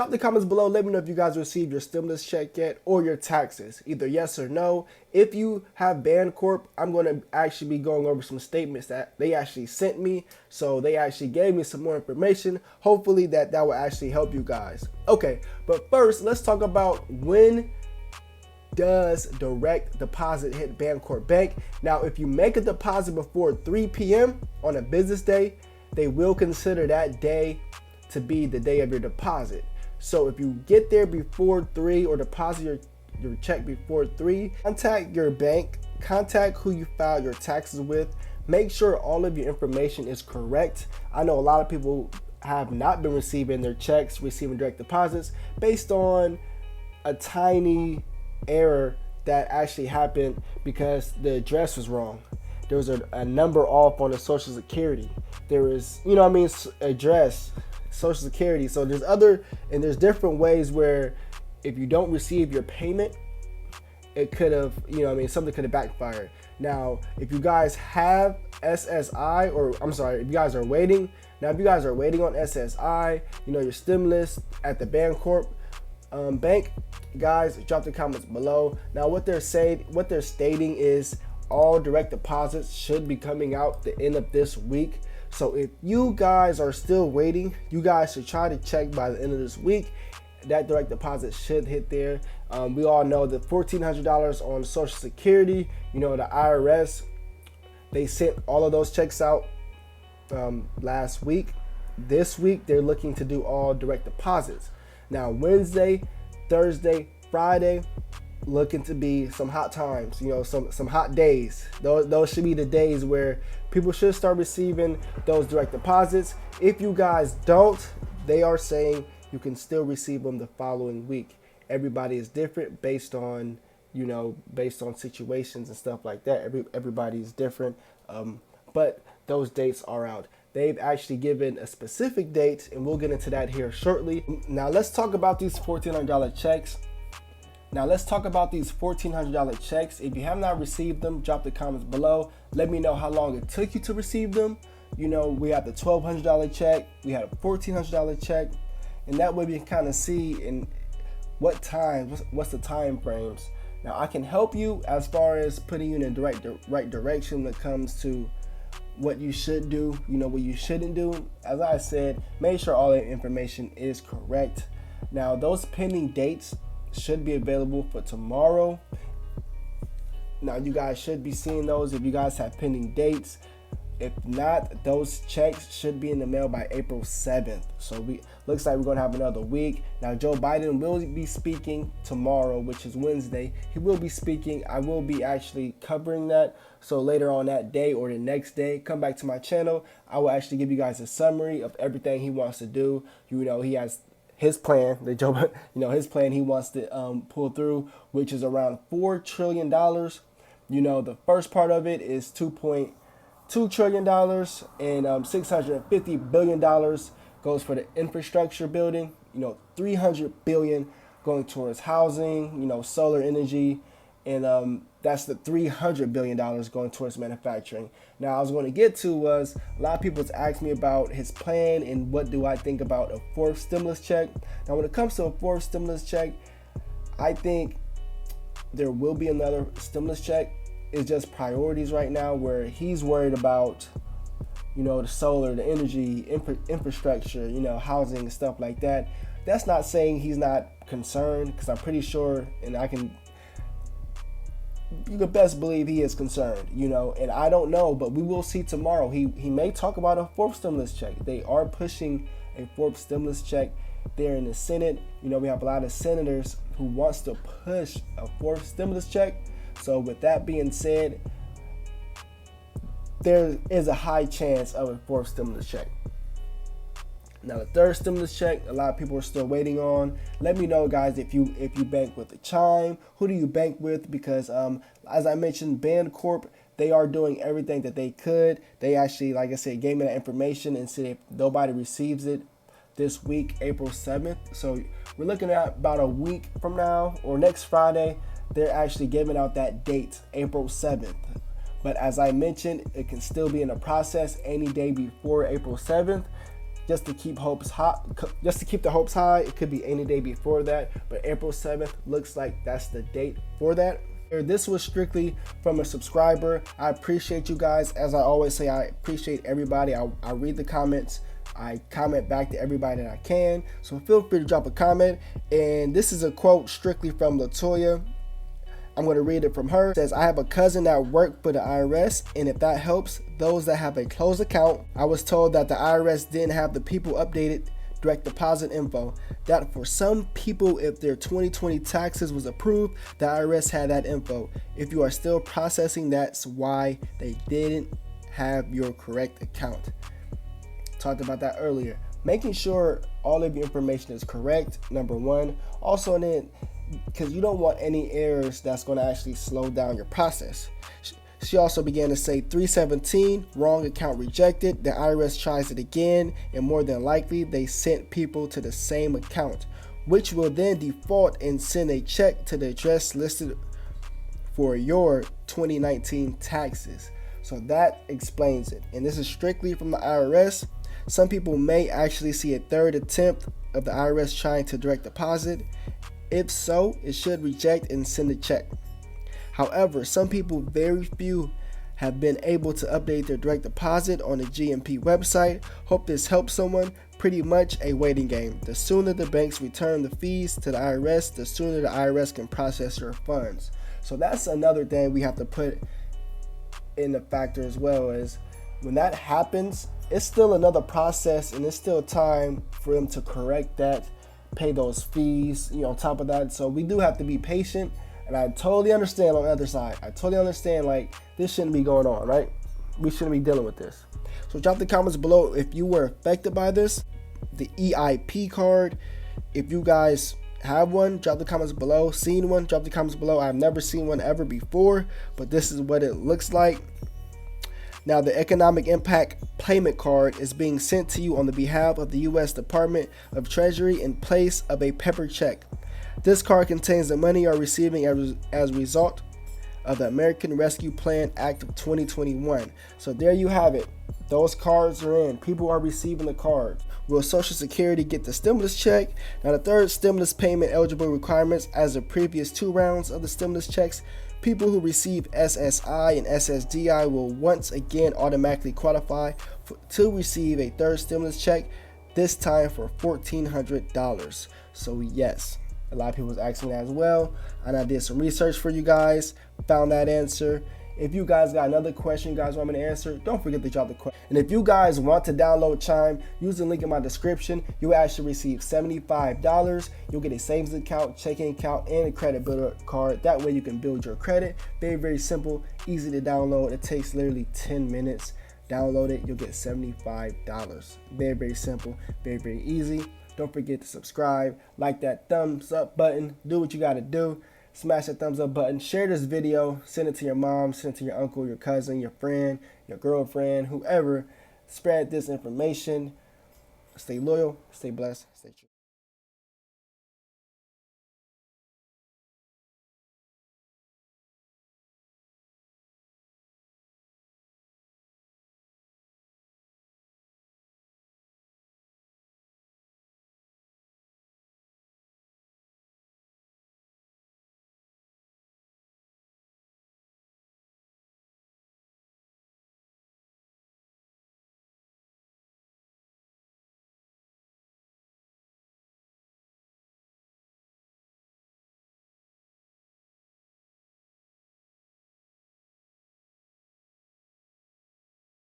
Drop the comments below. Let me know if you guys received your stimulus check yet or your taxes, either yes or no. If you have BANCORP, I'm going to actually be going over some statements that they actually sent me. So they actually gave me some more information. Hopefully that will actually help you guys. Okay, but first let's talk about when does direct deposit hit BANCORP Bank. Now, if you make a deposit before 3 p.m. on a business day, they will consider that day to be the day of your deposit. So if you get there before 3 or deposit your check before 3, contact your bank, contact who you filed your taxes with, make sure all of your information is correct. I know a lot of people have not been receiving their checks, receiving direct deposits based on a tiny error that actually happened because the address was wrong. There was a number off on the Social Security. There was, address, Social Security. So there's different ways where if you don't receive your payment, it could have, something could have backfired. Now, if you guys have SSI, or I'm sorry, if you guys are waiting, on SSI, your stimulus at the BANCORP bank, guys, drop the comments below. Now, what they're stating is all direct deposits should be coming out the end of this week. So if you guys are still waiting, you guys should try to check by the end of this week. That direct deposit should hit there. We all know that $1,400 on Social Security, the IRS, they sent all of those checks out last week. This week, they're looking to do all direct deposits. Now, Wednesday, Thursday, Friday, looking to be some hot times, some hot days. Those should be the days where people should start receiving those direct deposits. If you guys don't, they are saying you can still receive them the following week. Everybody is different based on situations and stuff like that. Everybody is different, but those dates are out. They've actually given a specific date, and we'll get into that here shortly. Now let's talk about these $1,400 checks. If you have not received them, drop the comments below. Let me know how long it took you to receive them. We have the $1,200 check, we had a $1,400 check, and that way we can kind of see in what time, what's the time frames. Now I can help you as far as putting you in the right direction when it comes to what you should do, what you shouldn't do. As I said, make sure all the information is correct. Now, those pending dates should be available for tomorrow. Now, you guys should be seeing those if you guys have pending dates. If not, those checks should be in the mail by April 7th. So looks like we're gonna have another week. Now, Joe Biden will be speaking tomorrow, which is Wednesday. He will be speaking. I will be actually covering that. So later on that day or the next day, come back to my channel. I will actually give you guys a summary of everything he wants to do. He has his plan, his plan he wants to pull through, which is around $4 trillion. The first part of it is $2.2 trillion, and $650 billion goes for the infrastructure building. $300 billion going towards housing, solar energy, and that's the $300 billion going towards manufacturing. Now, I was going to get to was a lot of people's asked me about his plan and what do I think about a fourth stimulus check. Now, when it comes to a fourth stimulus check, I think there will be another stimulus check. It's just priorities right now, where he's worried about, the solar, the energy, infrastructure, housing and stuff like that. That's not saying he's not concerned, because I'm pretty sure, and you could best believe he is concerned, and I don't know, but we will see tomorrow. He may talk about a fourth stimulus check. They are pushing a fourth stimulus check there in the Senate. We have a lot of senators who wants to push a fourth stimulus check. So with that being said, there is a high chance of a fourth stimulus check. Now, the third stimulus check, a lot of people are still waiting on. Let me know, guys, if you bank with the Chime. Who do you bank with? Because as I mentioned, BANCORP, they are doing everything that they could. They actually, like I said, gave me that information and said if nobody receives it this week, April 7th. So we're looking at about a week from now, or next Friday, they're actually giving out that date, April 7th. But as I mentioned, it can still be in the process any day before April 7th. just to keep hopes hot, just to keep the hopes high. It could be any day before that, but April 7th looks like that's the date for that. This was strictly from a subscriber. I appreciate you guys. As I always say, I appreciate everybody. I read the comments. I comment back to everybody that I can. So feel free to drop a comment. And this is a quote strictly from Latoya. I'm going to read it from her. It says, I have a cousin that worked for the IRS, and if that helps those that have a closed account, I was told that the IRS didn't have the people updated direct deposit info. That for some people, if their 2020 taxes was approved, the IRS had that info. If you are still processing, that's why they didn't have your correct account. Talked about that earlier. Making sure all of your information is correct, number one. Also, then, because you don't want any errors that's going to actually slow down your process. She also began to say 317, wrong account rejected. The IRS tries it again, and more than likely they sent people to the same account, which will then default and send a check to the address listed for your 2019 taxes. So that explains it. And this is strictly from the IRS. Some people may actually see a third attempt of the IRS trying to direct deposit. If so, it should reject and send a check. However, some people, very few, have been able to update their direct deposit on the GMP website. Hope this helps someone. Pretty much a waiting game. The sooner the banks return the fees to the IRS, the sooner the IRS can process your funds. So that's another thing we have to put in the factor as well, is when that happens, it's still another process and it's still time for them to correct that, pay those fees, on top of that. So we do have to be patient. And I totally understand on the other side. I totally understand, like, this shouldn't be going on, right? We shouldn't be dealing with this. So drop the comments below if you were affected by this. The EIP card, if you guys have one, drop the comments below. Seen one, drop the comments below. I've never seen one ever before, but this is what it looks like. Now, the economic impact payment card is being sent to you on the behalf of the U.S. Department of Treasury in place of a paper check. This card contains the money you are receiving as a result of the American Rescue Plan Act of 2021. So there you have it. Those cards are in. People are receiving the card. Will Social Security get the stimulus check? Now, the third stimulus payment eligible requirements as the previous two rounds of the stimulus checks. People who receive SSI and SSDI will once again automatically qualify to receive a third stimulus check, this time for $1,400. So yes. A lot of people was asking that as well, and I did some research for you guys, found that answer. If you guys got another question you guys want me to answer, don't forget to drop the question. And if you guys want to download Chime, use the link in my description. You'll actually receive $75. You'll get a savings account, checking account, and a credit builder card. That way you can build your credit. Very, very simple, easy to download. It takes literally 10 minutes. Download it, you'll get $75. Very, very simple, very, very easy. Don't forget to subscribe, like that thumbs up button, do what you gotta do, smash that thumbs up button, share this video, send it to your mom, send it to your uncle, your cousin, your friend, your girlfriend, whoever. Spread this information. Stay loyal, stay blessed, stay true.